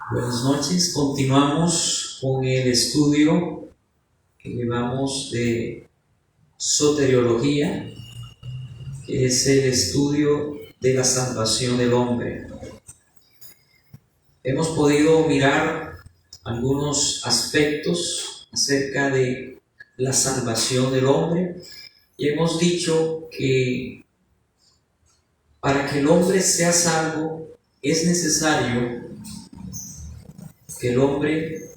Buenas noches, continuamos con el estudio que llevamos de soteriología, que es el estudio de la salvación del hombre. Hemos podido mirar algunos aspectos acerca de la salvación del hombre y hemos dicho que para que el hombre sea salvo es necesario que el hombre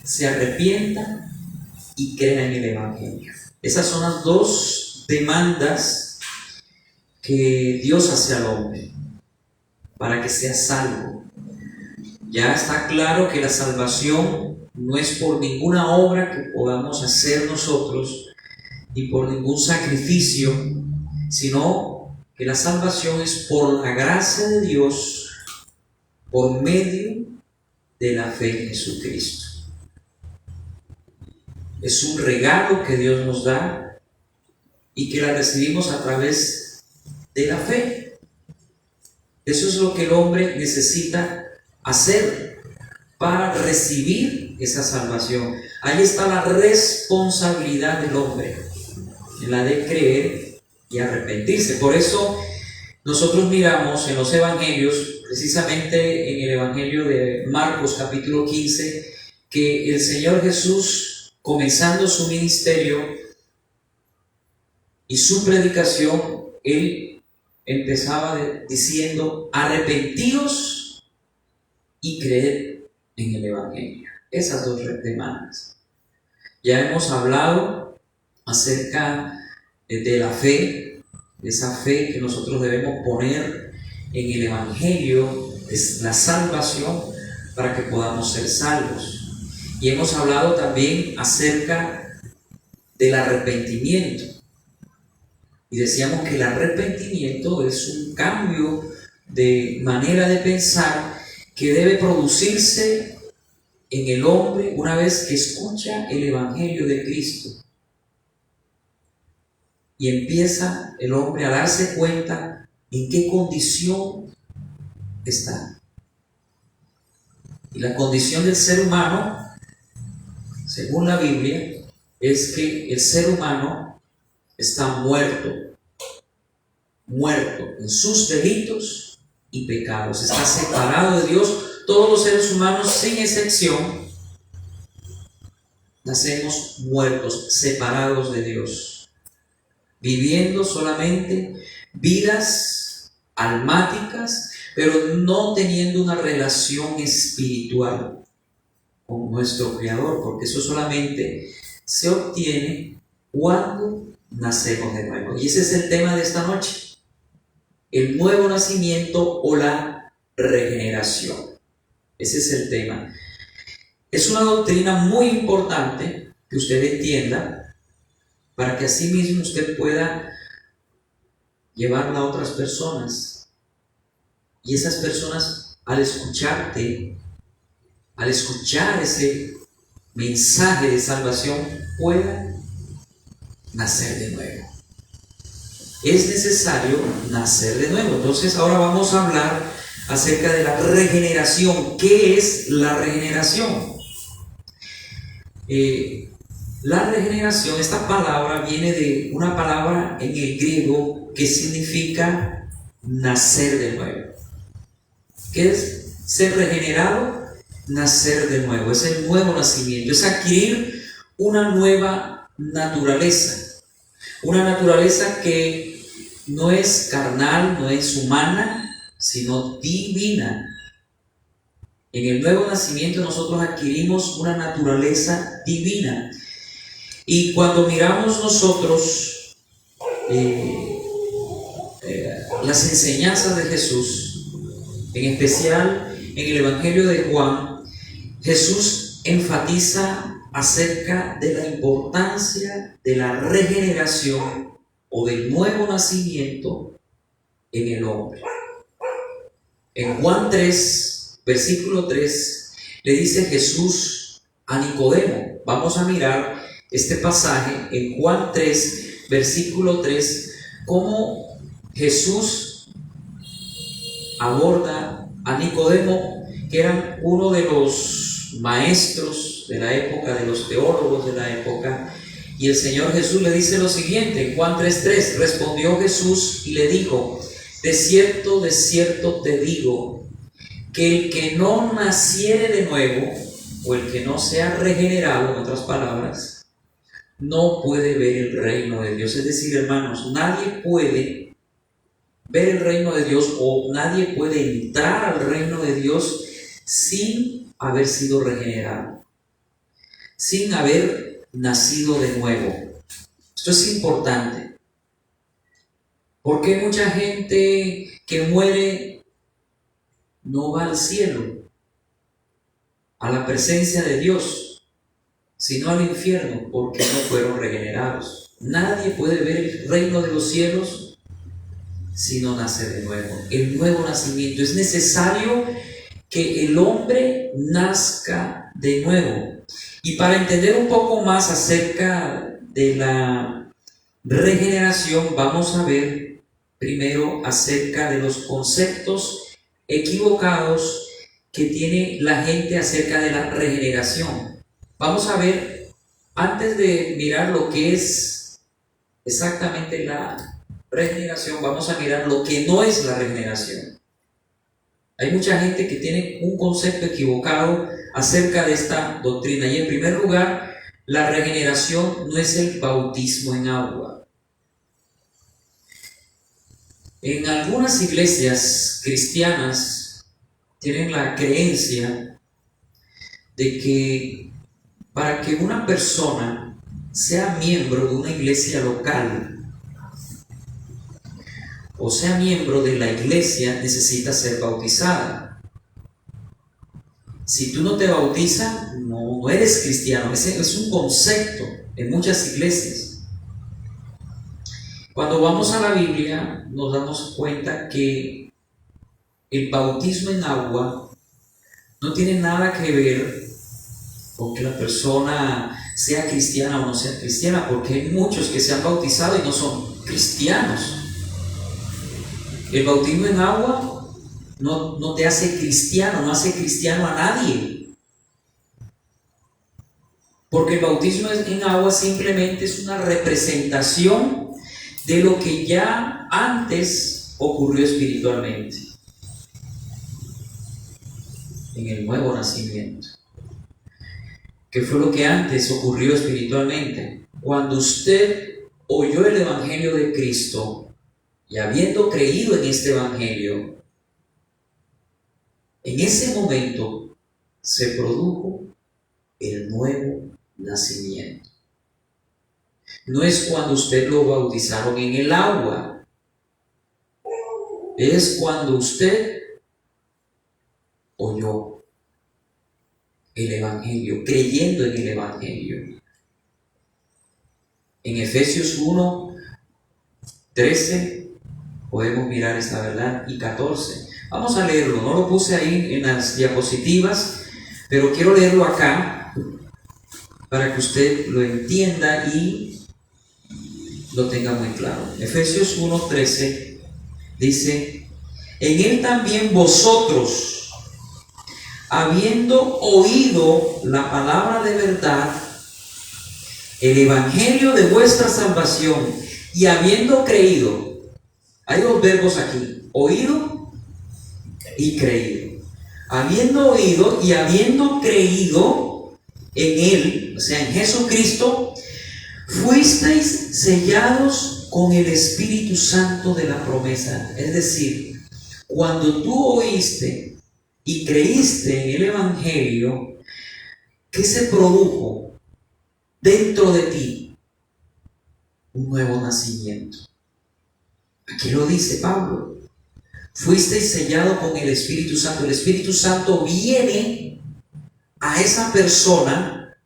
se arrepienta y crea en el Evangelio. Esas son las dos demandas que Dios hace al hombre para que sea salvo. Ya está claro que la salvación no es por ninguna obra que podamos hacer nosotros ni por ningún sacrificio, sino que la salvación es por la gracia de Dios por medio de la fe en Jesucristo. Es un regalo que Dios nos da y que la recibimos a través de la fe. Eso es lo que el hombre necesita hacer para recibir esa salvación. Ahí está la responsabilidad del hombre, en la de creer y arrepentirse. Por eso nosotros miramos en los evangelios, precisamente en el evangelio de Marcos capítulo 15, que el Señor Jesús, comenzando su ministerio y su predicación, Él empezaba diciendo: arrepentíos y creed en el evangelio. Esas dos demandas. Ya hemos hablado acerca de la fe, de esa fe que nosotros debemos poner en el evangelio, es la salvación para que podamos ser salvos. Y hemos hablado también acerca del arrepentimiento. Y decíamos que el arrepentimiento es un cambio de manera de pensar que debe producirse en el hombre una vez que escucha el Evangelio de Cristo. Y empieza el hombre a darse cuenta en qué condición está. Y la condición del ser humano, según la Biblia, es que el ser humano está muerto en sus delitos y pecados, está separado de Dios. Todos los seres humanos, sin excepción, nacemos muertos, separados de Dios, viviendo solamente vidas almáticas, pero no teniendo una relación espiritual con nuestro Creador, porque eso solamente se obtiene cuando nacemos de nuevo. Y ese es el tema de esta noche: el nuevo nacimiento o la regeneración. Ese es el tema. Es una doctrina muy importante que usted entienda para que así mismo usted pueda llevarla a otras personas. Y esas personas, al escucharte, al escuchar ese mensaje de salvación, puedan nacer de nuevo. Es necesario nacer de nuevo. Entonces ahora vamos a hablar acerca de la regeneración. ¿Qué es la regeneración? La regeneración, esta palabra viene de una palabra en el griego que significa nacer de nuevo. ¿Qué es ser regenerado? Nacer de nuevo. Es el nuevo nacimiento, es adquirir una nueva naturaleza. Una naturaleza que no es carnal, no es humana, sino divina. En el nuevo nacimiento nosotros adquirimos una naturaleza divina. Y cuando miramos nosotros las enseñanzas de Jesús, en especial en el Evangelio de Juan, Jesús enfatiza acerca de la importancia de la regeneración o del nuevo nacimiento en el hombre. En Juan 3, versículo 3, le dice Jesús a Nicodemo. Vamos a mirar este pasaje en Juan 3, versículo 3, cómo Jesús aborda a Nicodemo que eran uno de los maestros de la época, de los teólogos de la época, y el Señor Jesús le dice lo siguiente, Juan 3:3, respondió Jesús y le dijo, de cierto te digo, que el que no naciere de nuevo, o el que no sea regenerado, en otras palabras, no puede ver el reino de Dios. Es decir, hermanos, nadie puede ver el reino de Dios o nadie puede entrar al reino de Dios sin haber sido regenerado, sin haber nacido de nuevo. Esto es importante, porque hay mucha gente que muere, no va al cielo, a la presencia de Dios, sino al infierno, porque no fueron regenerados. Nadie puede ver el reino de los cielos si no nace de nuevo. El nuevo nacimiento, es necesario que el hombre nazca de nuevo. Y para entender un poco más acerca de la regeneración, vamos a ver primero acerca de los conceptos equivocados que tiene la gente acerca de la regeneración. Vamos a ver, antes de mirar lo que es exactamente la regeneración, vamos a mirar lo que no es la regeneración. Hay mucha gente que tiene un concepto equivocado acerca de esta doctrina. Y en primer lugar, la regeneración no es el bautismo en agua. En algunas iglesias cristianas tienen la creencia de que para que una persona sea miembro de una iglesia local o sea miembro de la iglesia, necesita ser bautizada. Si tú no te bautizas, no eres cristiano. Ese es un concepto en muchas iglesias. Cuando vamos a la Biblia, nos damos cuenta que el bautismo en agua no tiene nada que ver con que la persona sea cristiana o no sea cristiana, porque hay muchos que se han bautizado y no son cristianos. El bautismo en agua no te hace cristiano, no hace cristiano a nadie. Porque el bautismo en agua simplemente es una representación de lo que ya antes ocurrió espiritualmente, en el nuevo nacimiento. ¿Qué fue lo que antes ocurrió espiritualmente? Cuando usted oyó el Evangelio de Cristo y habiendo creído en este Evangelio, en ese momento se produjo el nuevo nacimiento. No es cuando usted lo bautizaron en el agua, es cuando usted oyó el Evangelio, creyendo en el Evangelio. En Efesios 1:13 podemos mirar esta verdad, y 14. Vamos a leerlo, no lo puse ahí en las diapositivas, pero quiero leerlo acá para que usted lo entienda y lo tenga muy claro. Efesios 1:13 dice: en él también vosotros, habiendo oído la palabra de verdad, el evangelio de vuestra salvación, y habiendo creído. Hay dos verbos aquí: oído y creído. Habiendo oído y habiendo creído en él, o sea, en Jesucristo, fuisteis sellados con el Espíritu Santo de la promesa. Es decir, cuando tú oíste y creíste en el Evangelio, ¿qué se produjo dentro de ti? Un nuevo nacimiento. Aquí lo dice Pablo: fuisteis sellado con el Espíritu Santo. El Espíritu Santo viene a esa persona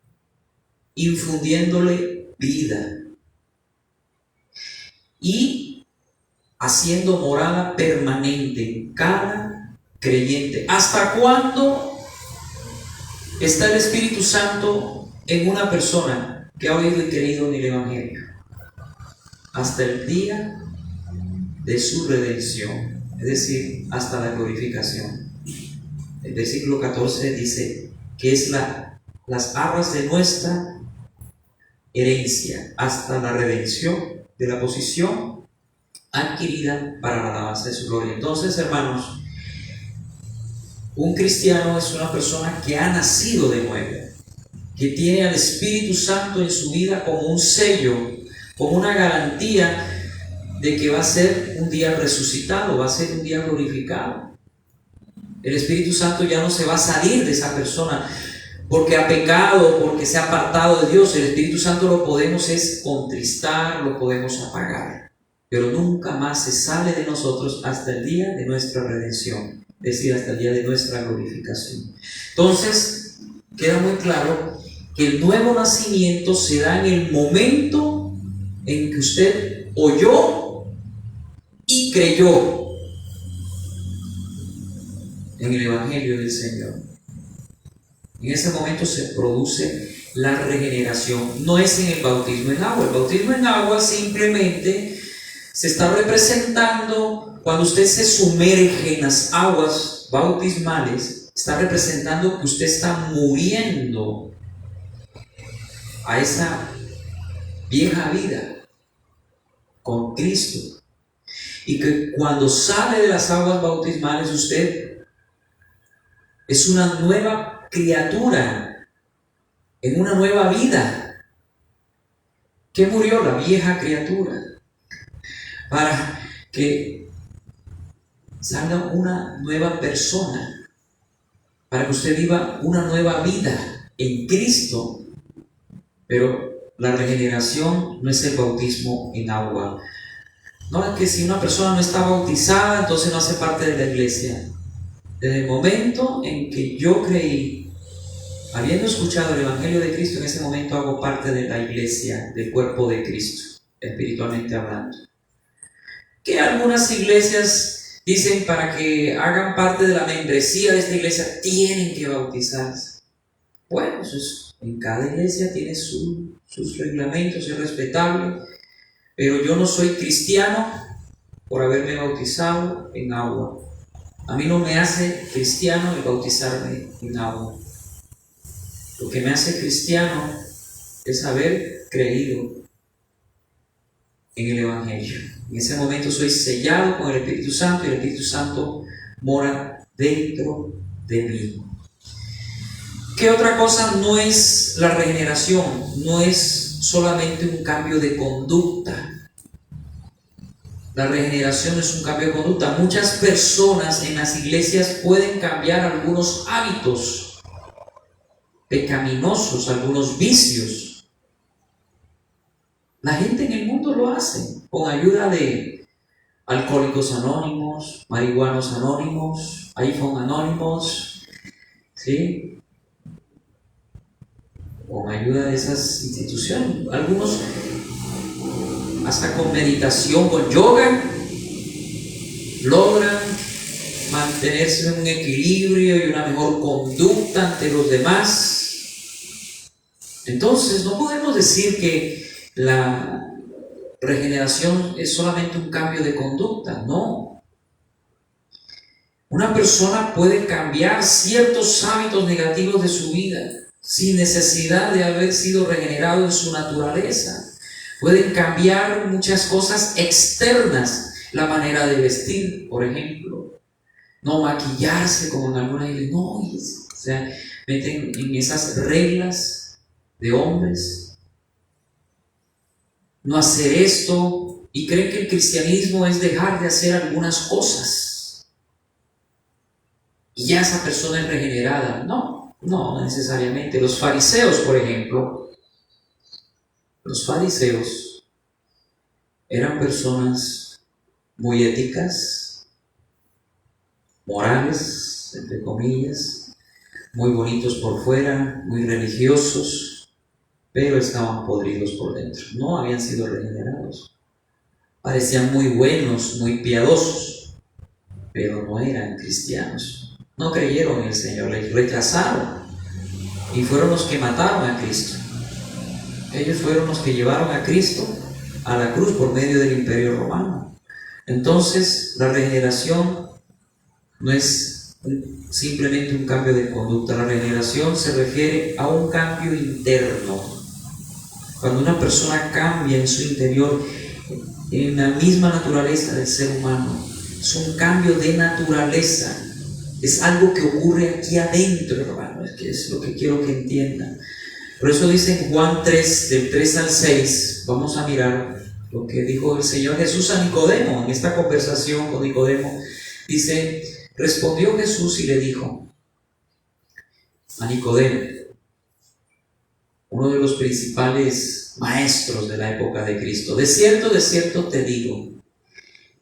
infundiéndole vida y haciendo morada permanente en cada creyente. ¿Hasta cuándo está el Espíritu Santo en una persona que ha oído y creído en el Evangelio? Hasta el día de su redención, es decir, hasta la glorificación. el versículo 14 dice que es las arras de nuestra herencia hasta la redención de la posición adquirida para la alabanza de su gloria. Entonces, hermanos, un cristiano es una persona que ha nacido de nuevo, que tiene al Espíritu Santo en su vida como un sello, como una garantía de que va a ser un día resucitado, va a ser un día glorificado. El Espíritu Santo ya no se va a salir de esa persona porque ha pecado, porque se ha apartado de Dios. El Espíritu Santo lo podemos contristar, lo podemos apagar, pero nunca más se sale de nosotros hasta el día de nuestra redención, es decir, hasta el día de nuestra glorificación. Entonces, queda muy claro que el nuevo nacimiento se da en el momento en que usted oyó y creyó en el Evangelio del Señor. En ese momento se produce la regeneración. No es en el bautismo en agua. El bautismo en agua simplemente se está representando, cuando usted se sumerge en las aguas bautismales, está representando que usted está muriendo a esa vieja vida con Cristo, y que cuando sale de las aguas bautismales usted es una nueva criatura en una nueva vida. ¿Qué murió? La vieja criatura, para que salga una nueva persona, para que usted viva una nueva vida en Cristo. Pero la regeneración no es el bautismo en agua. No es que si una persona no está bautizada, entonces no hace parte de la iglesia. Desde el momento en que yo creí, habiendo escuchado el Evangelio de Cristo, en ese momento hago parte de la iglesia, del cuerpo de Cristo, espiritualmente hablando. Que algunas iglesias dicen, para que hagan parte de la membresía de esta iglesia tienen que bautizarse. Bueno, en cada iglesia tiene sus reglamentos, es respetable, pero yo no soy cristiano por haberme bautizado en agua. A mí no me hace cristiano el bautizarme en agua. Lo que me hace cristiano es haber creído en el Evangelio. En ese momento soy sellado con el Espíritu Santo y el Espíritu Santo mora dentro de mí. ¿Qué otra cosa no es la regeneración? No es solamente un cambio de conducta. La regeneración es un cambio de conducta. Muchas personas en las iglesias pueden cambiar algunos hábitos pecaminosos, algunos vicios. La gente en el mundo lo hace con ayuda de alcohólicos anónimos, marihuanos anónimos, iPhone anónimos, ¿sí? Con ayuda de esas instituciones. Algunos hasta con meditación, con yoga, logran mantenerse en un equilibrio y una mejor conducta ante los demás. Entonces no podemos decir que la regeneración es solamente un cambio de conducta, no. Una persona puede cambiar ciertos hábitos negativos de su vida sin necesidad de haber sido regenerado en su naturaleza. Pueden cambiar muchas cosas externas, la manera de vestir, por ejemplo, no maquillarse como en alguna iglesia, no, o sea, meten en esas reglas de hombres, no hacer esto, y creen que el cristianismo es dejar de hacer algunas cosas y ya esa persona es regenerada. No necesariamente. Los fariseos, por ejemplo, los fariseos eran personas muy éticas, morales, entre comillas, muy bonitos por fuera, muy religiosos, pero estaban podridos por dentro, no habían sido regenerados. Parecían muy buenos, muy piadosos, pero no eran cristianos. No creyeron en el Señor, le rechazaron y fueron los que mataron a Cristo. Ellos fueron los que llevaron a Cristo a la cruz por medio del Imperio Romano. Entonces, la regeneración no es simplemente un cambio de conducta. La regeneración se refiere a un cambio interno. Cuando una persona cambia en su interior, en la misma naturaleza del ser humano, es un cambio de naturaleza. Es algo que ocurre aquí adentro, hermano. Es que es lo que quiero que entiendan. Por eso dice en Juan 3, del 3 al 6, vamos a mirar lo que dijo el Señor Jesús a Nicodemo en esta conversación con Nicodemo. Dice: respondió Jesús y le dijo a Nicodemo, uno de los principales maestros de la época de Cristo: de cierto te digo,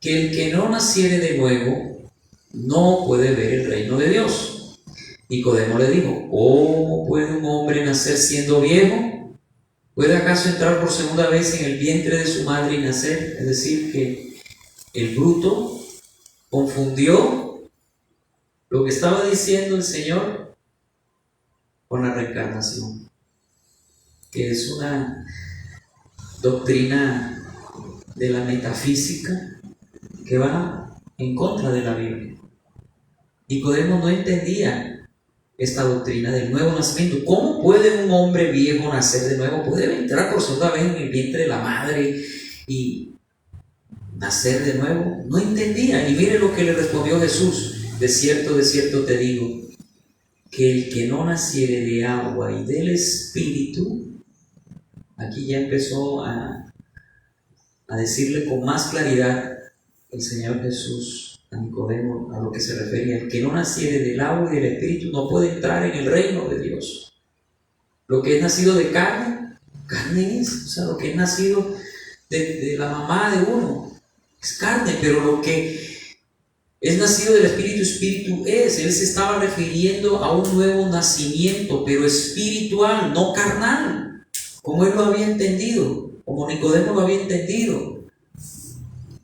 que el que no naciere de nuevo no puede ver el reino de Dios. Nicodemo le dijo: ¿cómo puede un hombre nacer siendo viejo? ¿Puede acaso entrar por segunda vez en el vientre de su madre y nacer? Es decir, que el bruto confundió lo que estaba diciendo el Señor con la reencarnación, que es una doctrina de la metafísica que va en contra de la Biblia. Nicodemo no entendía esta doctrina del nuevo nacimiento. ¿Cómo puede un hombre viejo nacer de nuevo? ¿Puede entrar por segunda vez en el vientre de la madre y nacer de nuevo? No entendía. Y mire lo que le respondió Jesús: de cierto te digo, que el que no naciere de agua y del Espíritu. Aquí ya empezó a decirle con más claridad el Señor Jesús a Nicodemo a lo que se refería: el que no naciere del agua y del Espíritu no puede entrar en el reino de Dios. Lo que es nacido de carne, carne es. O sea, lo que es nacido de la mamá de uno es carne, pero lo que es nacido del Espíritu, Espíritu es. Él se estaba refiriendo a un nuevo nacimiento, pero espiritual, no carnal, como él lo había entendido, como Nicodemo lo había entendido.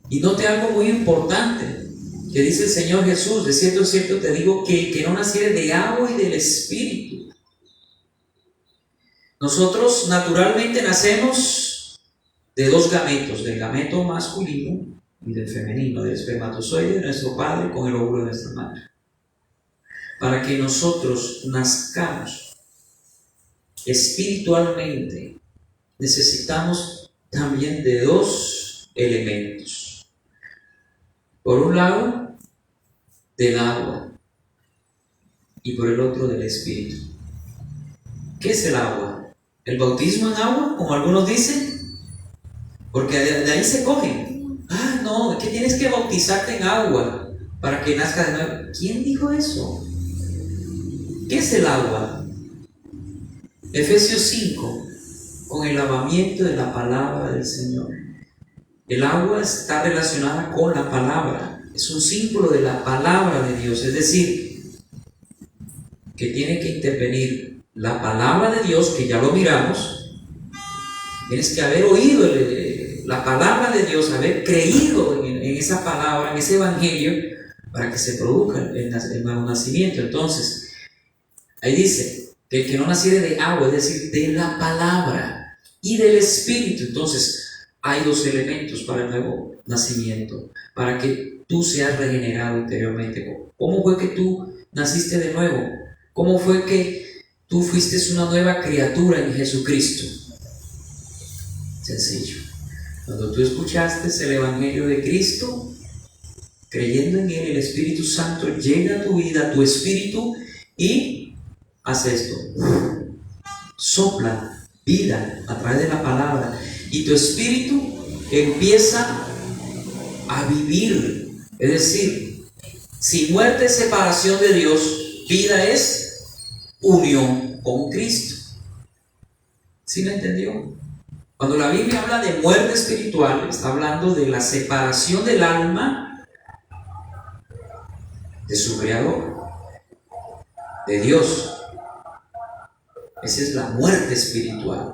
Y note algo muy importante que dice el Señor Jesús: de cierto te digo, que el que no naciere de agua y del Espíritu. Nosotros naturalmente nacemos de dos gametos, del gameto masculino y del femenino, del espermatozoide de nuestro padre con el óvulo de nuestra madre. Para que nosotros nazcamos espiritualmente, necesitamos también de dos elementos. Por un lado, del agua, y por el otro, del Espíritu. ¿Qué es el agua? ¿El bautismo en agua, como algunos dicen? Porque de ahí se cogen. Ah, no, es que tienes que bautizarte en agua para que nazca de nuevo. ¿Quién dijo eso? ¿Qué es el agua? Efesios 5, con el lavamiento de la palabra del Señor. El agua está relacionada con la palabra, es un símbolo de la palabra de Dios, es decir, que tiene que intervenir la palabra de Dios, que ya lo miramos. Tienes que haber oído la palabra de Dios, haber creído en esa palabra, en ese evangelio, para que se produzca el nuevo nacimiento. Entonces, ahí dice que el que no naciere de agua, es decir, de la palabra y del Espíritu. Entonces, hay dos elementos para el nuevo nacimiento, para que tú seas regenerado interiormente. ¿Cómo fue que tú naciste de nuevo? ¿Cómo fue que tú fuiste una nueva criatura en Jesucristo? Sencillo. Cuando tú escuchaste el Evangelio de Cristo, creyendo en Él, el Espíritu Santo llega a tu vida, a tu espíritu, y hace esto: sopla vida a través de la palabra, y tu espíritu empieza a vivir. Es decir, si muerte es separación de Dios, vida es unión con Cristo. ¿Sí me entendió? Cuando la Biblia habla de muerte espiritual, está hablando de la separación del alma de su Creador, de Dios. Esa es la muerte espiritual.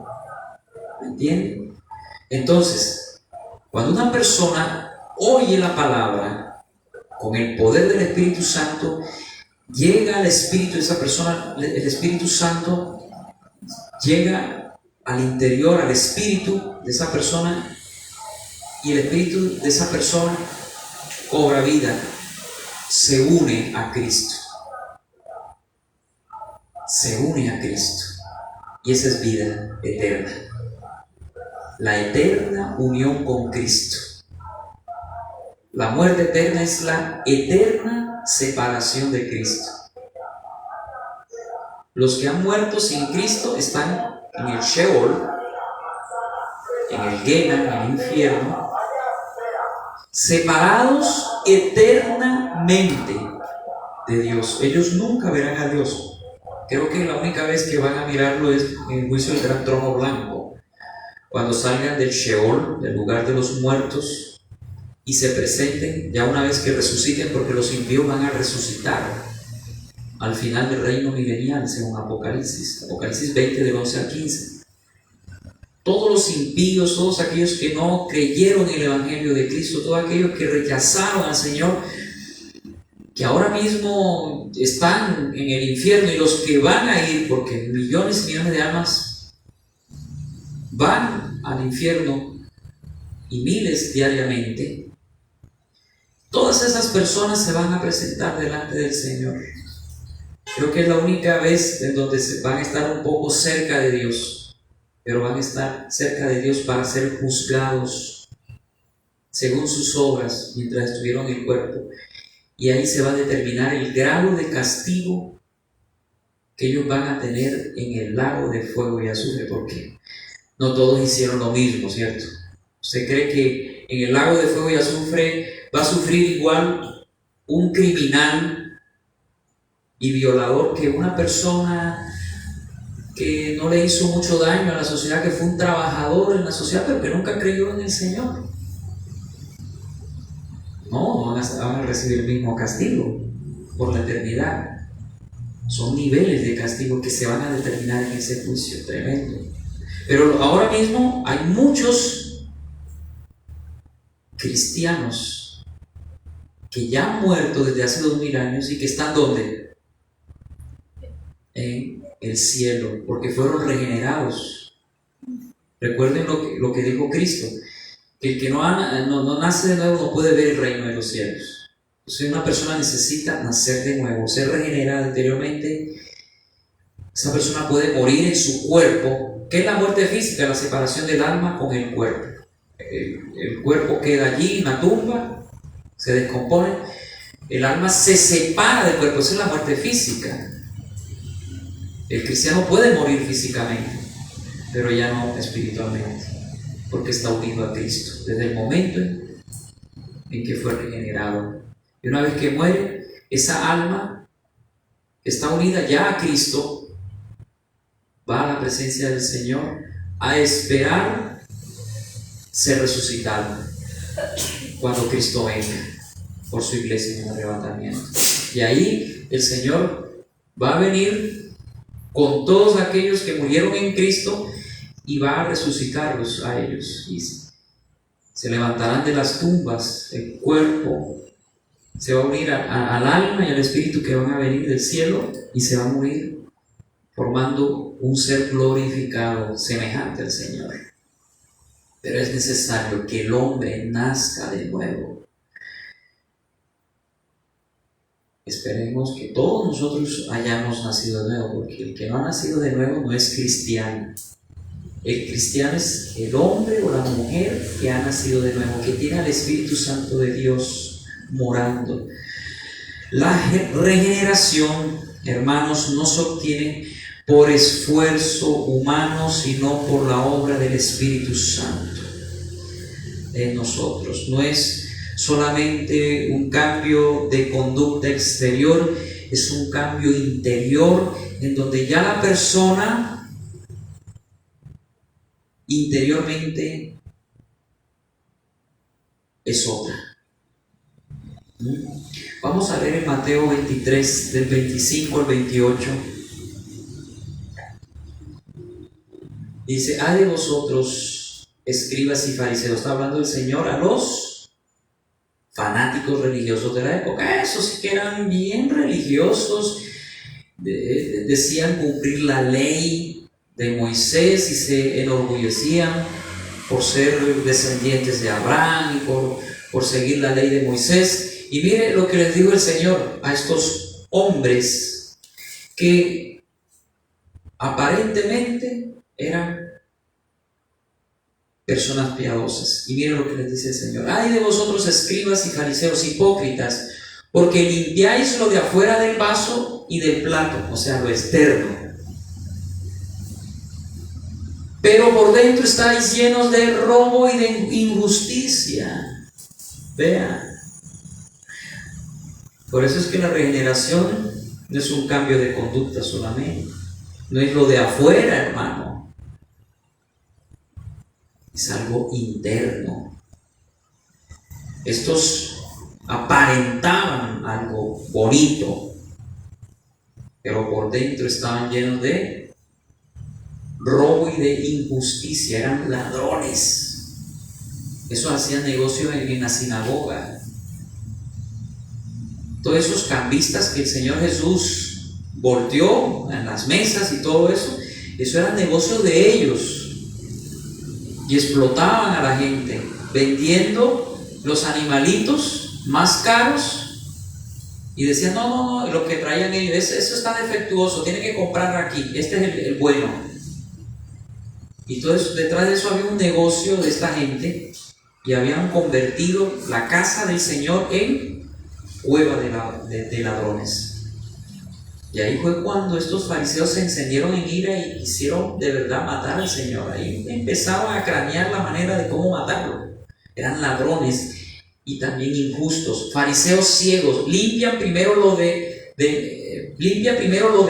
¿Me entienden? Entonces, cuando una persona oye la palabra con el poder del Espíritu Santo, llega al espíritu de esa persona, el Espíritu Santo llega al interior, al espíritu de esa persona, y el espíritu de esa persona cobra vida, se une a Cristo. se une a Cristo. Y esa es vida eterna. La eterna unión con Cristo. La muerte eterna es la eterna separación de Cristo. Los que han muerto sin Cristo están en el Sheol, en el Gehenna, en el infierno, separados eternamente de Dios. Ellos nunca verán a Dios. Creo que la única vez que van a mirarlo es en el juicio del gran trono blanco, cuando salgan del Sheol, del lugar de los muertos, y se presenten ya una vez que resuciten, porque los impíos van a resucitar al final del reino milenial, según Apocalipsis 20, del 11 al 15. Todos los impíos, todos aquellos que no creyeron en el Evangelio de Cristo, todos aquellos que rechazaron al Señor, que ahora mismo están en el infierno, y los que van a ir, porque millones y millones de almas van al infierno, y miles diariamente, todas esas personas se van a presentar delante del Señor. Creo que es la única vez en donde van a estar un poco cerca de Dios, pero van a estar cerca de Dios para ser juzgados según sus obras mientras estuvieron en el cuerpo. Y ahí se va a determinar el grado de castigo que ellos van a tener en el lago de fuego y azufre, porque no todos hicieron lo mismo, ¿cierto? ¿Usted cree que en el lago de fuego y azufre va a sufrir igual un criminal y violador que una persona que no le hizo mucho daño a la sociedad, que fue un trabajador en la sociedad, pero que nunca creyó en el Señor? No van a recibir el mismo castigo por la eternidad. Son niveles de castigo que se van a determinar en ese juicio tremendo. Pero ahora mismo hay muchos cristianos que ya han muerto desde hace 2000 años y que están ¿dónde? En el cielo, porque fueron regenerados. Recuerden lo que dijo Cristo, que el que no nace de nuevo no puede ver el reino de los cielos. Entonces una persona necesita nacer de nuevo, ser regenerada anteriormente. Esa persona puede morir en su cuerpo. ¿Qué es la muerte física? La separación del alma con el cuerpo. El cuerpo queda allí en la tumba, se descompone, el alma se separa del cuerpo. Esa es la muerte física. El cristiano puede morir físicamente, pero ya no espiritualmente, porque está unido a Cristo desde el momento en que fue regenerado. Y una vez que muere, esa alma que está unida ya a Cristo va a la presencia del Señor a esperar ser resucitado cuando Cristo venga por su iglesia en el arrebatamiento. Y ahí el Señor va a venir con todos aquellos que murieron en Cristo y va a resucitarlos a ellos. Y se levantarán de las tumbas, el cuerpo se va a unir al alma y al espíritu que van a venir del cielo y se van a unir formando un ser glorificado semejante al Señor. Pero es necesario que el hombre nazca de nuevo. Esperemos que todos nosotros hayamos nacido de nuevo, porque el que no ha nacido de nuevo no es cristiano. El cristiano es el hombre o la mujer que ha nacido de nuevo, que tiene al Espíritu Santo de Dios morando. La regeneración, hermanos, no se obtiene por esfuerzo humano, sino por la obra del Espíritu Santo en nosotros. No es solamente un cambio de conducta exterior, es un cambio interior en donde ya la persona interiormente es otra. Vamos a leer en Mateo 23, del 25 al 28. Dice: ay de vosotros, escribas y fariseos. Está hablando el Señor a los fanáticos religiosos de la época. Esos sí que eran bien religiosos, decían cumplir la ley de Moisés y se enorgullecían por ser descendientes de Abraham y por seguir la ley de Moisés. Y mire lo que les dijo el Señor a estos hombres que aparentemente eran personas piadosas. Y miren lo que les dice el Señor: ay de vosotros, escribas y fariseos hipócritas, porque limpiáis lo de afuera del vaso y del plato, o sea, lo externo, pero por dentro estáis llenos de robo y de injusticia. Vean, por eso es que la regeneración no es un cambio de conducta solamente, no es lo de afuera, hermano, es algo interno. Estos aparentaban algo bonito, pero por dentro estaban llenos de robo y de injusticia, eran ladrones. Eso hacían negocio en la sinagoga. Todos esos cambistas que el Señor Jesús volteó en las mesas y todo eso, eso era negocio de ellos. Y explotaban a la gente vendiendo los animalitos más caros y decían: no, lo que traían ellos, eso está defectuoso, tiene que comprar aquí, este es el bueno. Y todo eso, detrás de eso había un negocio de esta gente, y habían convertido la casa del Señor en cueva de ladrones. Y ahí fue cuando estos fariseos se encendieron en ira y quisieron de verdad matar al Señor. Ahí empezaban a cranear la manera de cómo matarlo. Eran ladrones y también injustos, fariseos ciegos. Limpia primero lo de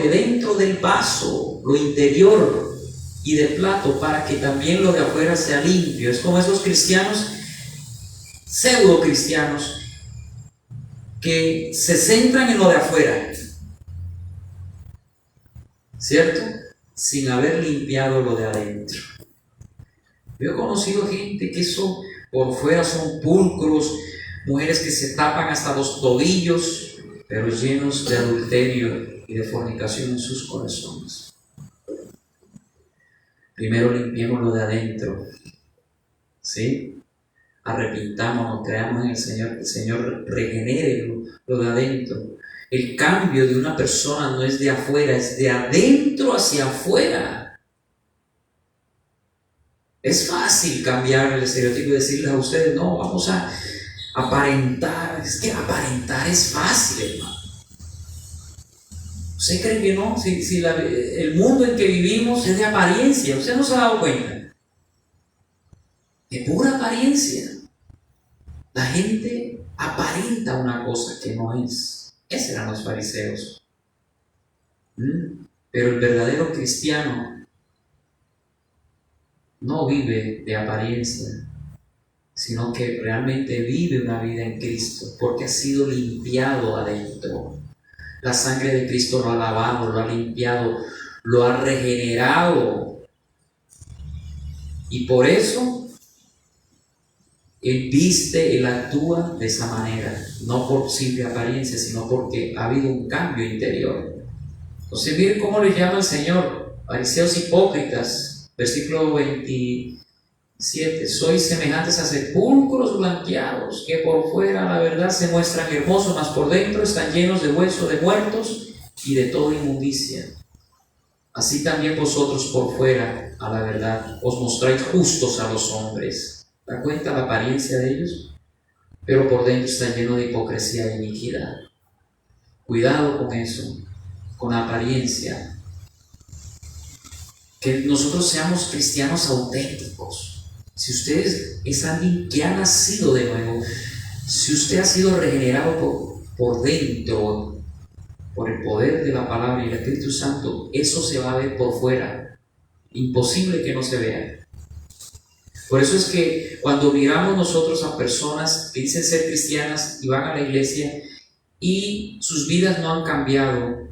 dentro del vaso, lo interior y del plato, para que también lo de afuera sea limpio. Es como esos cristianos, pseudo cristianos, que se centran en lo de afuera, ¿cierto? Sin haber limpiado lo de adentro. Yo he conocido gente que eso por fuera son pulcros, mujeres que se tapan hasta los tobillos, pero llenos de adulterio y de fornicación en sus corazones. Primero limpiemos lo de adentro, ¿sí? Arrepintámonos, creamos en el Señor, que el Señor regenere lo de adentro. El cambio de una persona no es de afuera, es de adentro hacia afuera. Es fácil cambiar el estereotipo y decirles a ustedes: no, vamos a aparentar. Es que aparentar es fácil, hermano. ¿Usted cree que no? Si el mundo en que vivimos es de apariencia, ¿usted no se ha dado cuenta? De pura apariencia. La gente aparenta una cosa que no es. Esos eran los fariseos. Pero el verdadero cristiano no vive de apariencia, sino que realmente vive una vida en Cristo, porque ha sido limpiado adentro. La sangre de Cristo lo ha lavado, lo ha limpiado, lo ha regenerado. Y por eso Él viste, Él actúa de esa manera, no por simple apariencia, sino porque ha habido un cambio interior. Entonces miren cómo les llama el Señor: fariseos hipócritas, versículo 27, sois semejantes a sepulcros blanqueados, que por fuera la verdad se muestran hermosos, mas por dentro están llenos de huesos de muertos y de toda inmundicia. Así también vosotros por fuera a la verdad os mostráis justos a los hombres. ¿Da cuenta la apariencia de ellos? Pero por dentro está lleno de hipocresía e iniquidad. Cuidado con eso, con la apariencia. Que nosotros seamos cristianos auténticos. Si usted es alguien que ha nacido de nuevo, si usted ha sido regenerado por dentro, por el poder de la palabra y el Espíritu Santo, eso se va a ver por fuera. Imposible que no se vea. Por eso es que cuando miramos nosotros a personas que dicen ser cristianas y van a la iglesia y sus vidas no han cambiado,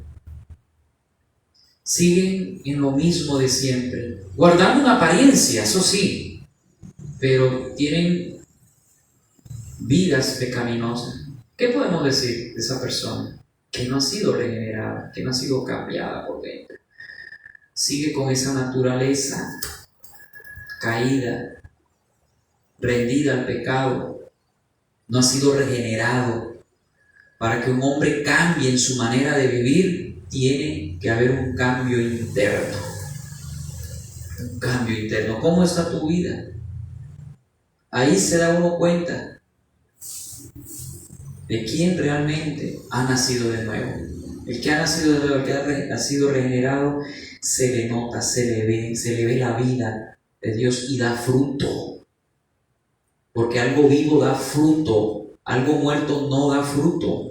siguen en lo mismo de siempre, guardando una apariencia, eso sí, pero tienen vidas pecaminosas. ¿Qué podemos decir de esa persona? Que no ha sido regenerada, que no ha sido cambiada por dentro. Sigue con esa naturaleza caída, rendida al pecado, no ha sido regenerado. Para que un hombre cambie en su manera de vivir, tiene que haber un cambio interno. un cambio interno. ¿Cómo está tu vida? Ahí se da uno cuenta de quién realmente ha nacido de nuevo. El que ha nacido de nuevo, el que ha sido regenerado, se le nota, se le ve la vida de Dios y da fruto. Porque algo vivo da fruto, algo muerto no da fruto.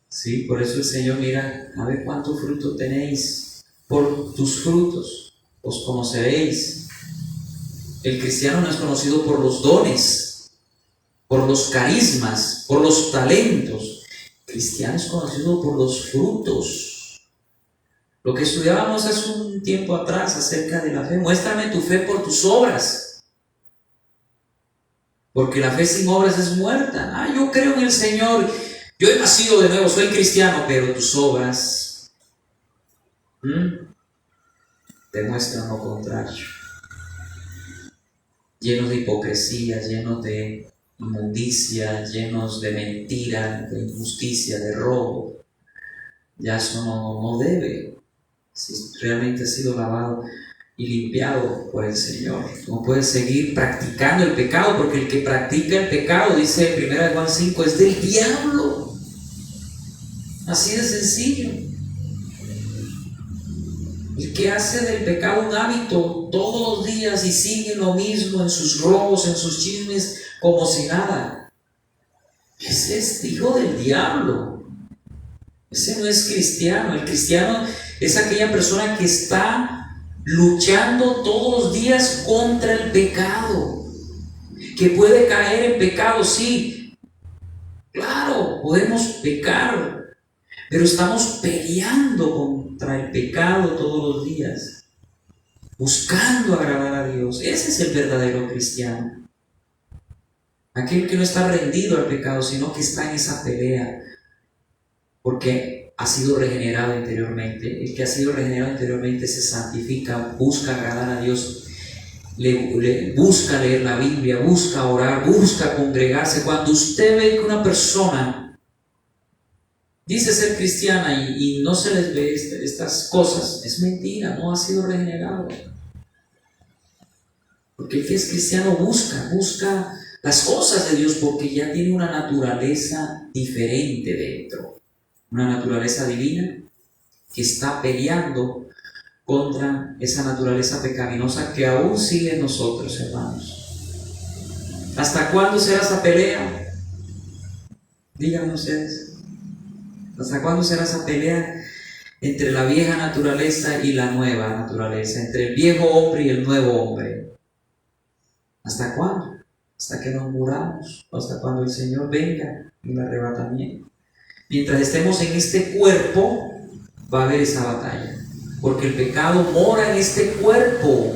Sí, por eso el Señor mira, a ver cuánto fruto tenéis. Por tus frutos os conoceréis. El cristiano no es conocido por los dones, por los carismas, por los talentos. El cristiano es conocido por los frutos. Lo que estudiábamos hace un tiempo atrás acerca de la fe. Muéstrame tu fe por tus obras. Porque la fe sin obras es muerta. Yo creo en el Señor. Yo he nacido de nuevo, soy cristiano, pero tus obras demuestran lo contrario. Llenos de hipocresía, llenos de inmundicia, llenos de mentira, de injusticia, de robo. Ya eso no debe. Si realmente ha sido lavado y limpiado por el Señor, no puedes seguir practicando el pecado, porque el que practica el pecado, dice 1 Juan 5, es del diablo. Así de sencillo. El que hace del pecado un hábito todos los días y sigue lo mismo en sus robos, en sus chismes, como si nada, ese es hijo del diablo. Ese no es cristiano. El cristiano es aquella persona que está luchando todos los días contra el pecado, que puede caer en pecado, sí, claro, podemos pecar, pero estamos peleando contra el pecado todos los días, buscando agradar a Dios. Ese es el verdadero cristiano. Aquel que no está rendido al pecado, sino que está en esa pelea, porque ha sido regenerado interiormente. El que ha sido regenerado interiormente se santifica, busca agradar a Dios, busca leer la Biblia, busca orar, busca congregarse. Cuando usted ve que una persona dice ser cristiana y no se les ve estas cosas, es mentira, no ha sido regenerado. Porque el que es cristiano busca las cosas de Dios, porque ya tiene una naturaleza diferente dentro, una naturaleza divina que está peleando contra esa naturaleza pecaminosa que aún sigue en nosotros, hermanos. ¿Hasta cuándo será esa pelea? Díganme ustedes. ¿Hasta cuándo será esa pelea entre la vieja naturaleza y la nueva naturaleza, entre el viejo hombre y el nuevo hombre? ¿Hasta cuándo? Hasta que nos muramos, hasta cuando el Señor venga en el arrebatamiento. Mientras estemos en este cuerpo, va a haber esa batalla, porque el pecado mora en este cuerpo.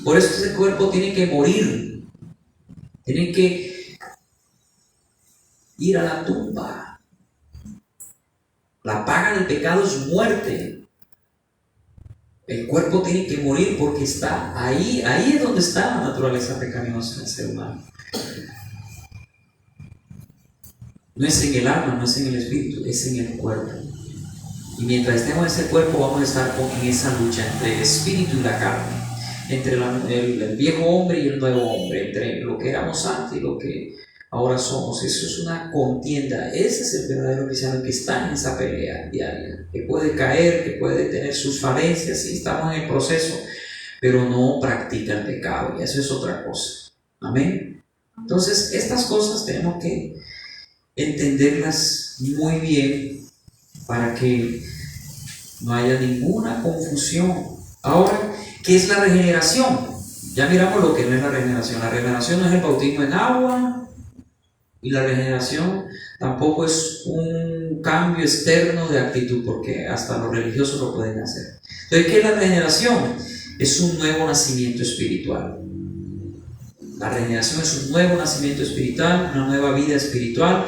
Por eso ese cuerpo tiene que morir, tiene que ir a la tumba. La paga del pecado es muerte. El cuerpo tiene que morir porque está ahí es donde está la naturaleza pecaminosa del ser humano. No es en el alma, no es en el espíritu, es en el cuerpo. Y mientras estemos en ese cuerpo vamos a estar en esa lucha entre el espíritu y la carne, entre el viejo hombre y el nuevo hombre, entre lo que éramos antes y lo que ahora somos. Eso es una contienda. Ese es el verdadero cristiano, que está en esa pelea diaria, que puede caer, que puede tener sus falencias, sí, estamos en el proceso, pero no practica el pecado, y eso es otra cosa. Amén. Entonces estas cosas tenemos que entenderlas muy bien para que no haya ninguna confusión. Ahora, ¿qué es la regeneración? Ya miramos lo que no es la regeneración. La regeneración no es el bautismo en agua, y la regeneración tampoco es un cambio externo de actitud, porque hasta los religiosos lo pueden hacer. Entonces, ¿qué es la regeneración? Es un nuevo nacimiento espiritual. La regeneración es un nuevo nacimiento espiritual, una nueva vida espiritual.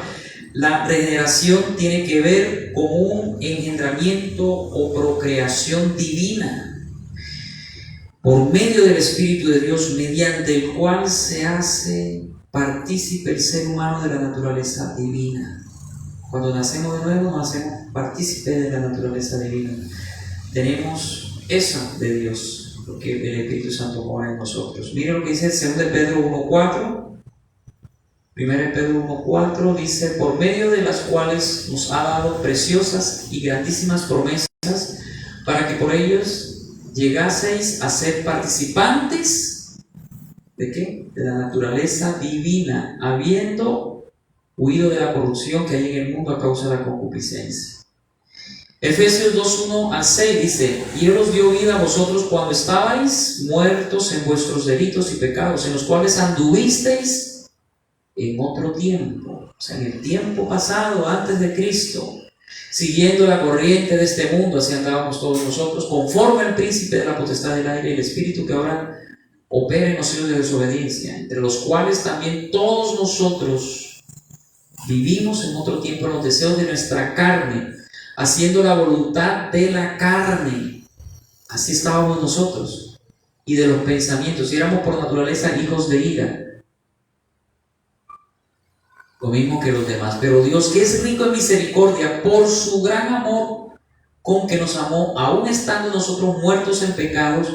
La regeneración tiene que ver con un engendramiento o procreación divina por medio del Espíritu de Dios, mediante el cual se hace partícipe el ser humano de la naturaleza divina. Cuando nacemos de nuevo, nos hacemos partícipe de la naturaleza divina. Tenemos esa de Dios, porque el Espíritu Santo mora en nosotros. Miren lo que dice 2 Pedro 1:4. 1 Pedro 1:4 dice: por medio de las cuales nos ha dado preciosas y grandísimas promesas, para que por ellos llegaseis a ser participantes ¿de qué? De la naturaleza divina, habiendo huido de la corrupción que hay en el mundo a causa de la concupiscencia. Efesios 2:1-6 dice: y Él os dio vida a vosotros cuando estabais muertos en vuestros delitos y pecados, en los cuales anduvisteis en otro tiempo, o sea, en el tiempo pasado, antes de Cristo, siguiendo la corriente de este mundo, así andábamos todos nosotros, conforme al príncipe de la potestad del aire y el espíritu que ahora opera en los hijos de desobediencia, entre los cuales también todos nosotros vivimos en otro tiempo en los deseos de nuestra carne, haciendo la voluntad de la carne. Así estábamos nosotros, y de los pensamientos, y éramos por naturaleza hijos de ira, lo mismo que los demás. Pero Dios, que es rico en misericordia, por su gran amor con que nos amó, aun estando nosotros muertos en pecados,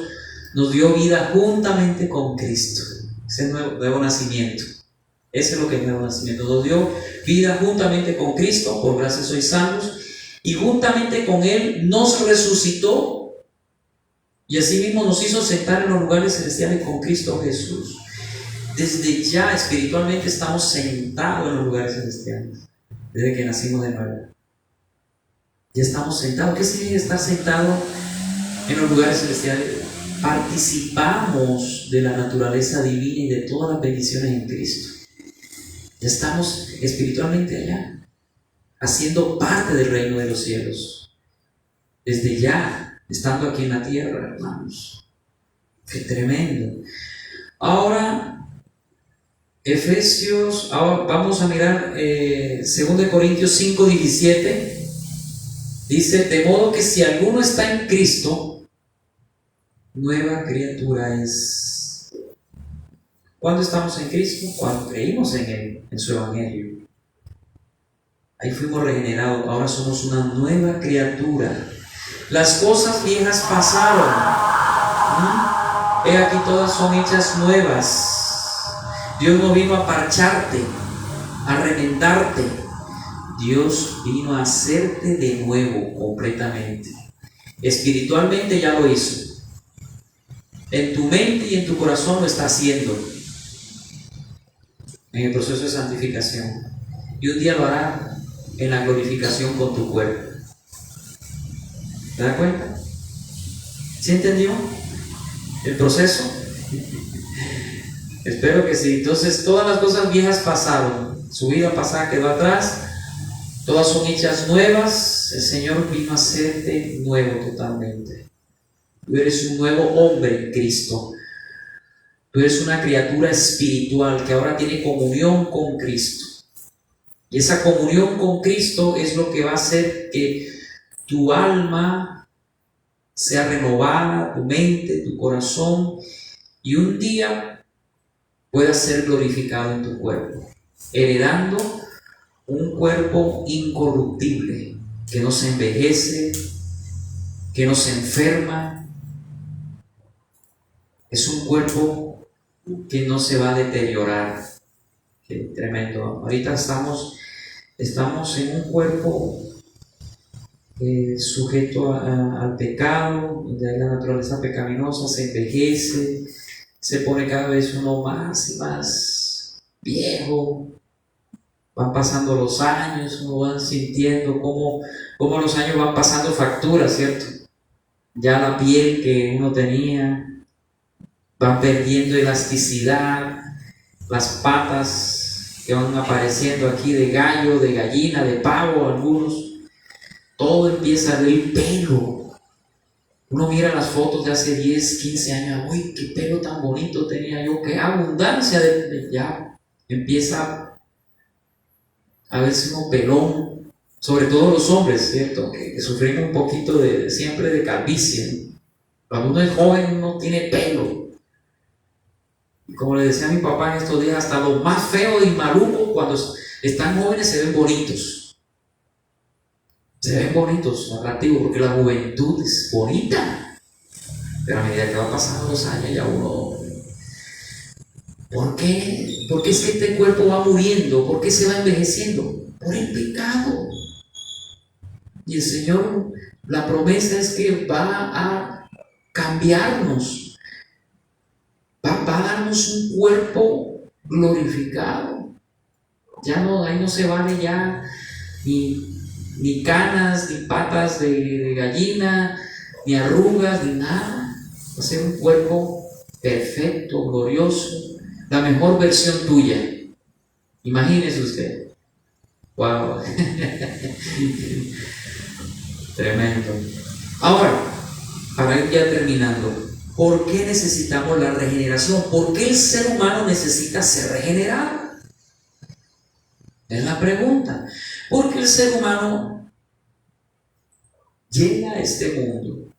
nos dio vida juntamente con Cristo. Ese es el nuevo nacimiento. Ese es lo que es el nuevo nacimiento. Nos dio vida juntamente con Cristo, por gracia sois salvos, y juntamente con Él nos resucitó, y asimismo nos hizo sentar en los lugares celestiales con Cristo Jesús. Desde ya espiritualmente estamos sentados en los lugares celestiales, desde que nacimos de nuevo. Ya estamos sentados. ¿Qué significa estar sentado en los lugares celestiales? Participamos de la naturaleza divina y de todas las bendiciones en Cristo. Ya estamos espiritualmente allá, haciendo parte del reino de los cielos. Desde ya, estando aquí en la tierra, hermanos. Qué tremendo. Ahora, Efesios, ahora vamos a mirar 2 Corintios 5:17. Dice: de modo que si alguno está en Cristo, nueva criatura es. ¿Cuándo estamos en Cristo? Cuando creímos en Él, en su Evangelio. Ahí fuimos regenerados, ahora somos una nueva criatura. Las cosas viejas pasaron. He aquí todas son hechas nuevas. Dios no vino a parcharte, a remendarte. Dios vino a hacerte de nuevo completamente. Espiritualmente ya lo hizo. En tu mente y en tu corazón lo está haciendo. En el proceso de santificación. Y un día lo hará en la glorificación con tu cuerpo. ¿Te das cuenta? ¿Sí entendió el proceso? Espero que sí. Entonces, todas las cosas viejas pasaron, su vida pasada quedó atrás, todas son hechas nuevas. El Señor vino a hacerte nuevo totalmente. Tú eres un nuevo hombre en Cristo. Tú eres una criatura espiritual que ahora tiene comunión con Cristo. Y esa comunión con Cristo es lo que va a hacer que tu alma sea renovada, tu mente, tu corazón, y un día puedas ser glorificado en tu cuerpo, heredando un cuerpo incorruptible, que no se envejece, que no se enferma. Es un cuerpo que no se va a deteriorar. Qué tremendo. Ahorita estamos en un cuerpo sujeto al pecado, donde hay la naturaleza pecaminosa, se envejece, se pone cada vez uno más y más viejo. Van pasando los años, uno va sintiendo cómo los años van pasando factura, ¿cierto? Ya la piel que uno tenía van perdiendo elasticidad, las patas que van apareciendo aquí de gallo, de gallina, de pavo, algunos, todo empieza a ver pelo. Uno mira las fotos de hace 10, 15 años, uy, qué pelo tan bonito tenía yo, qué abundancia ya empieza a verse uno pelón, sobre todo los hombres, ¿cierto? Que sufrimos un poquito siempre de calvicie. Cuando uno es joven no tiene pelo. Y como le decía a mi papá en estos días, hasta los más feos y malucos cuando están jóvenes se ven bonitos. Se ven bonitos, atractivos, porque la juventud es bonita. Pero a medida que va pasando los años, ya uno, ¿por qué? ¿Por qué es que este cuerpo va muriendo? ¿Por qué se va envejeciendo? Por el pecado. Y el Señor, la promesa es que va a cambiarnos, va a darnos un cuerpo glorificado. Ya no, ahí no se vale ya ni canas, ni patas de gallina, ni arrugas, ni nada. Va a ser un cuerpo perfecto, glorioso, la mejor versión tuya. Imagínese usted. Wow. Tremendo. Ahora, para ir ya terminando, ¿por qué necesitamos la regeneración? ¿Por qué el ser humano necesita ser regenerado? Es la pregunta. Porque el ser humano llega a este mundo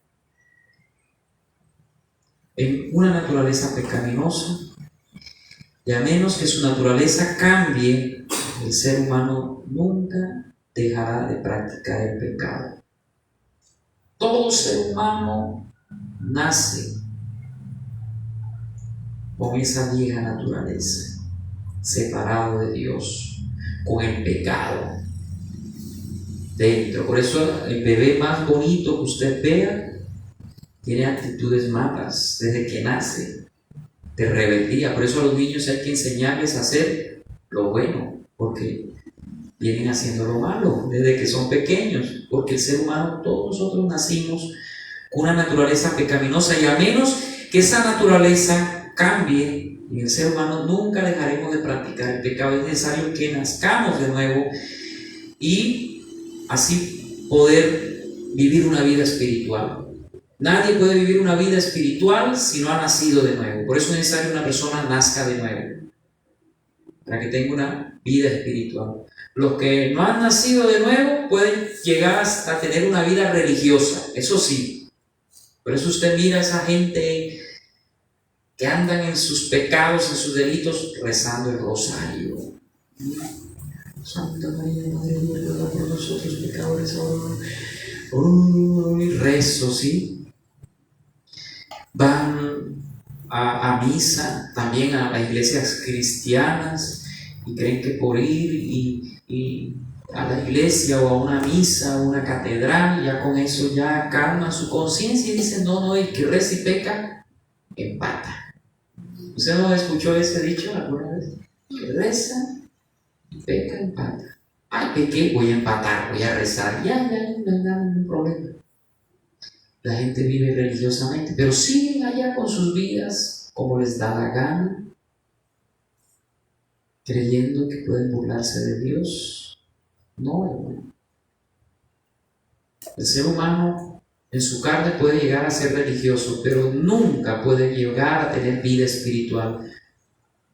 en una naturaleza pecaminosa, y a menos que su naturaleza cambie, el ser humano nunca dejará de practicar el pecado. Todo ser humano nace con esa vieja naturaleza, separado de Dios, con el pecado dentro. Por eso el bebé más bonito que usted vea tiene actitudes malas desde que nace, de rebeldía. Por eso a los niños hay que enseñarles a hacer lo bueno, porque vienen haciendo lo malo desde que son pequeños, porque el ser humano, todos nosotros nacimos con una naturaleza pecaminosa, y a menos que esa naturaleza cambie en el ser humano, nunca dejaremos de practicar el pecado. Es necesario que nazcamos de nuevo y así poder vivir una vida espiritual. Nadie puede vivir una vida espiritual si no ha nacido de nuevo. Por eso es necesario que una persona nazca de nuevo, para que tenga una vida espiritual. Los que no han nacido de nuevo pueden llegar hasta tener una vida religiosa, eso sí. Por eso usted mira a esa gente que andan en sus pecados, en sus delitos, rezando el rosario. Santa María, Madre de Dios, ruega por nosotros pecadores ahora. Y rezo, ¿sí? Van a misa, también a las iglesias cristianas, y creen que por ir y a la iglesia o a una misa o una catedral, ya con eso ya calman su conciencia y dicen, no, el que reza y peca, empata. ¿Usted no escuchó ese dicho alguna vez? Que reza y peca, empata. Ay, pequé, voy a empatar, voy a rezar, ya, no hay ningún problema. La gente vive religiosamente, pero siguen allá con sus vidas como les da la gana, creyendo que pueden burlarse de Dios. No, hermano. El ser humano en su carne puede llegar a ser religioso, pero nunca puede llegar a tener vida espiritual,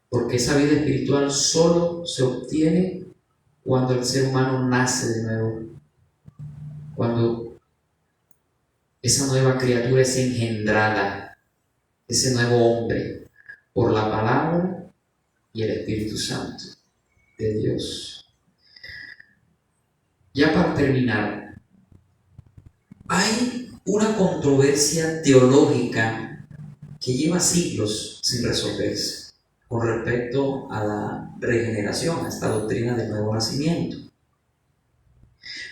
porque esa vida espiritual solo se obtiene cuando el ser humano nace de nuevo, cuando esa nueva criatura es engendrada, ese nuevo hombre, por la palabra y el Espíritu Santo de Dios. Ya para terminar, hay una controversia teológica que lleva siglos sin resolverse con respecto a la regeneración, a esta doctrina del nuevo nacimiento.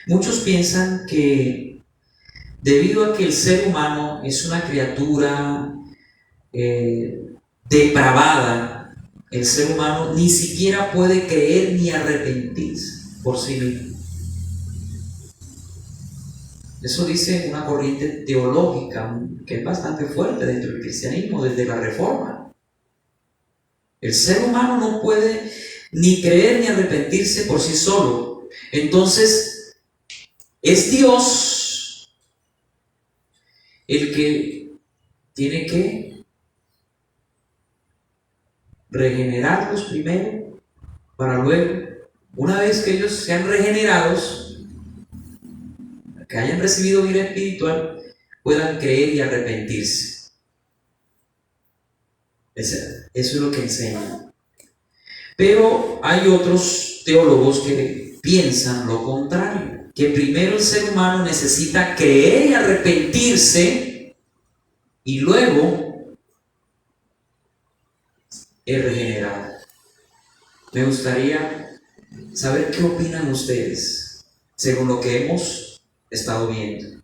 Muchos piensan que debido a que el ser humano es una criatura depravada, el ser humano ni siquiera puede creer ni arrepentirse por sí mismo. Eso dice una corriente teológica que es bastante fuerte dentro del cristianismo, desde la Reforma. El ser humano no puede ni creer ni arrepentirse por sí solo. Entonces, es Dios el que tiene que regenerarlos primero, para luego, una vez que ellos sean regenerados, que hayan recibido vida espiritual, puedan creer y arrepentirse. Eso es lo que enseñan. Pero hay otros teólogos que piensan lo contrario, que primero el ser humano necesita creer y arrepentirse, y luego es regenerado. Me gustaría saber qué opinan ustedes según lo que hemos estado viendo.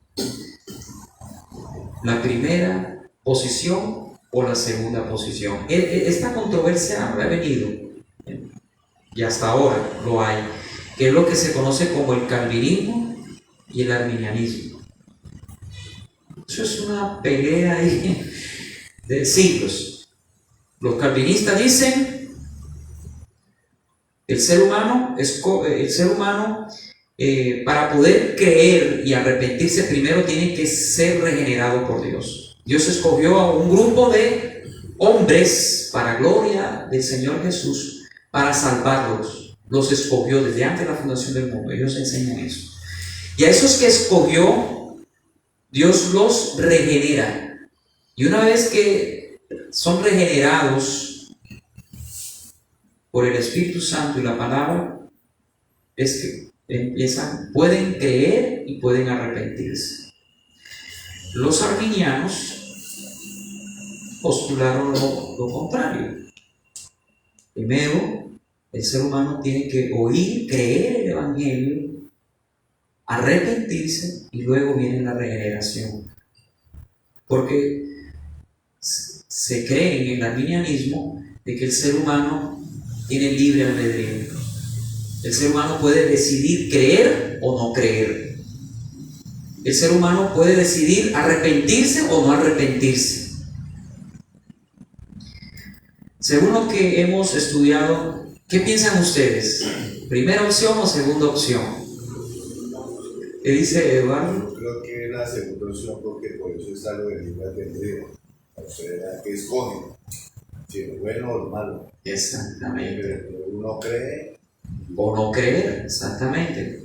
¿La primera posición o la segunda posición? Esta controversia ha venido y hasta ahora lo hay, que es lo que se conoce como el calvinismo y el arminianismo. Eso es una pelea ahí de siglos. Los calvinistas dicen el ser humano para poder creer y arrepentirse primero tiene que ser regenerado por Dios. Dios escogió a un grupo de hombres para gloria del Señor Jesús para salvarlos. Los escogió desde antes de la fundación del mundo. Ellos enseñan eso. Y a esos que escogió, Dios los regenera. Y una vez que son regenerados por el Espíritu Santo y la palabra, es que pueden creer y pueden arrepentirse. Los arminianos postularon lo contrario. Primero, el ser humano tiene que oír, creer el Evangelio, arrepentirse y luego viene la regeneración. Porque se cree en el arminianismo de que el ser humano tiene libre albedrío. El ser humano puede decidir creer o no creer. El ser humano puede decidir arrepentirse o no arrepentirse. Según lo que hemos estudiado, ¿qué piensan ustedes? ¿Primera opción o segunda opción? ¿Qué dice Eduardo? Yo creo que la segunda opción, porque por eso está lo del libre albedrío. O sea, que escogen si es bueno o malo. Exactamente. Pero uno cree o no creer, exactamente.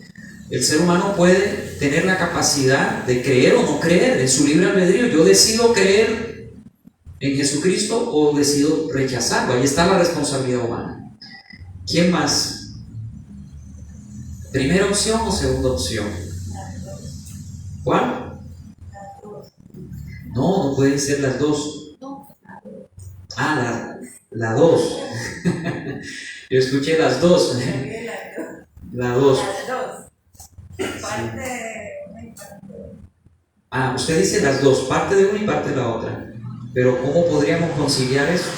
El ser humano puede tener la capacidad de creer o no creer en su libre albedrío. Yo decido creer en Jesucristo o decido rechazarlo. Ahí está la responsabilidad humana. ¿Quién más? ¿Primera opción o segunda opción? ¿Cuál? No pueden ser las dos. La dos. Yo escuché las dos. La dos. Usted dice las dos, parte de una y parte de la otra. Pero ¿cómo podríamos conciliar eso?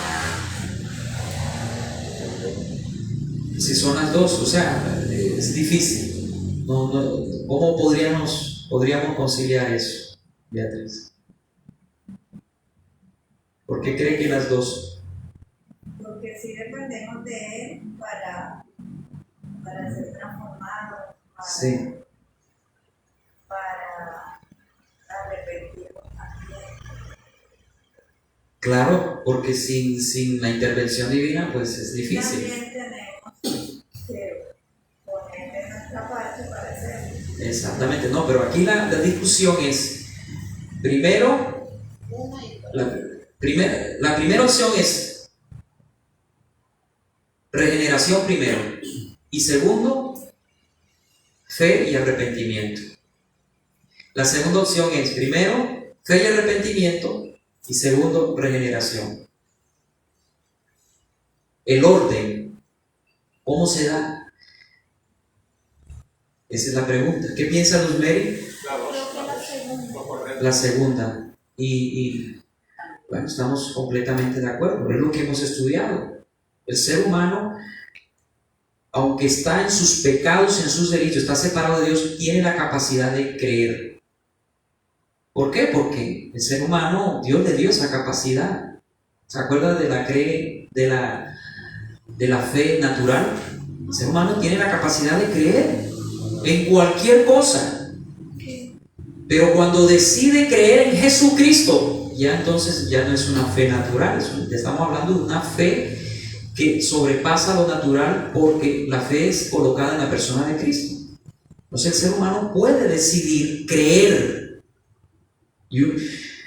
Si son las dos, o sea, es difícil. ¿Cómo podríamos conciliar eso, Beatriz? ¿Por qué cree que las dos? Porque si dependemos de Él para ser transformados, Sí. para arrepentirnos también. Claro, porque sin la intervención divina, pues es difícil. También tenemos que poner de nuestra parte para hacerlo. Exactamente, no, pero aquí la discusión es, primero, la primera opción es regeneración primero, y segundo, fe y arrepentimiento. La segunda opción es primero, fe y arrepentimiento, y segundo, regeneración. El orden, ¿cómo se da? Esa es la pregunta. ¿Qué piensa Luz Mary? La segunda. Y bueno, estamos completamente de acuerdo. Es lo que hemos estudiado. El ser humano, aunque está en sus pecados, en sus delitos, está separado de Dios, tiene la capacidad de creer. ¿Por qué? Porque el ser humano, Dios le dio esa capacidad. ¿Se acuerda de la fe natural? El ser humano tiene la capacidad de creer en cualquier cosa. Pero cuando decide creer en Jesucristo, ya entonces ya no es una fe natural. Estamos hablando de una fe que sobrepasa lo natural, porque la fe es colocada en la persona de Cristo. Entonces el ser humano puede decidir creer. Y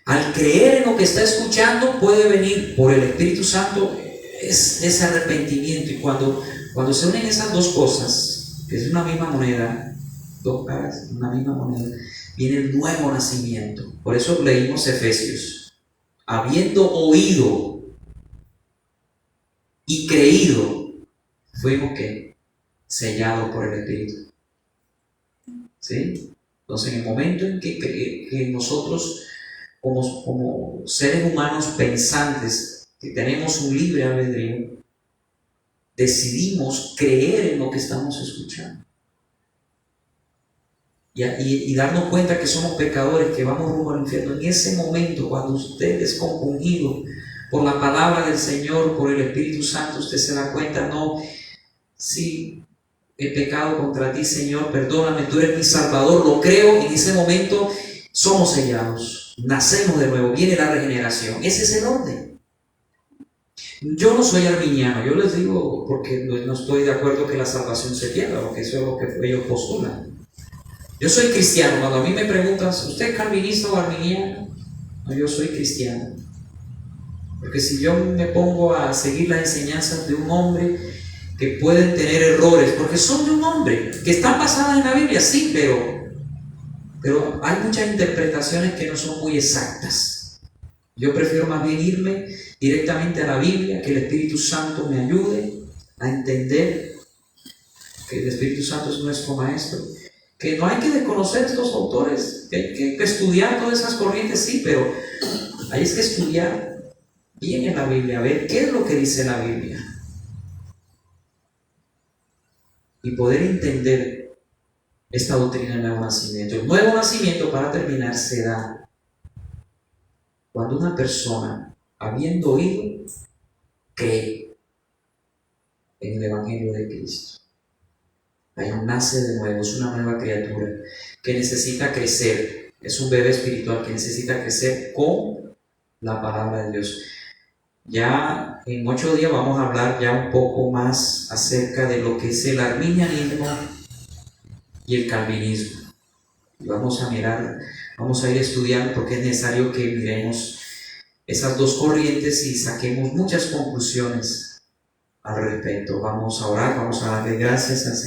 al creer en lo que está escuchando, puede venir por el Espíritu Santo ese arrepentimiento. Y cuando se unen esas dos cosas, que es una misma moneda, dos caras, una misma moneda, viene el nuevo nacimiento. Por eso leímos Efesios. habiendo oído y creído, fuimos que sellados por el Espíritu. ¿Sí? Entonces, en el momento en que nosotros, como seres humanos pensantes, que tenemos un libre albedrío, decidimos creer en lo que estamos escuchando. Y darnos cuenta que somos pecadores, que vamos rumbo al infierno. En ese momento, cuando usted es compungido por la palabra del Señor, por el Espíritu Santo, usted se da cuenta, no, sí, he pecado contra ti, Señor, perdóname, tú eres mi Salvador, lo creo. En ese momento somos sellados, nacemos de nuevo, viene la regeneración. Ese es el orden. Yo no soy arminiano, yo les digo porque no estoy de acuerdo que la salvación se pierda, porque eso es lo que ellos postulan. Yo soy cristiano. Cuando a mí me preguntan, ¿usted es calvinista o arminiano? No, yo soy cristiano. Porque si yo me pongo a seguir las enseñanzas de un hombre que pueden tener errores, porque son de un hombre, que están basadas en la Biblia, sí, pero hay muchas interpretaciones que no son muy exactas. Yo prefiero más bien irme directamente a la Biblia, que el Espíritu Santo me ayude a entender que el Espíritu Santo es nuestro maestro. Que no hay que desconocer estos autores, que hay que estudiar todas esas corrientes, sí, pero hay que estudiar bien en la Biblia, a ver qué es lo que dice la Biblia. Y poder entender esta doctrina del nuevo nacimiento. El nuevo nacimiento, para terminar, se da cuando una persona, habiendo oído, cree en el Evangelio de Cristo. Ahí nace de nuevo, es una nueva criatura que necesita crecer, es un bebé espiritual que necesita crecer con la palabra de Dios. Ya en 8 días vamos a hablar ya un poco más acerca de lo que es el arminianismo y el calvinismo. Y vamos a ir estudiando porque es necesario que miremos esas dos corrientes y saquemos muchas conclusiones al respecto. Vamos a orar, vamos a darle gracias al Señor.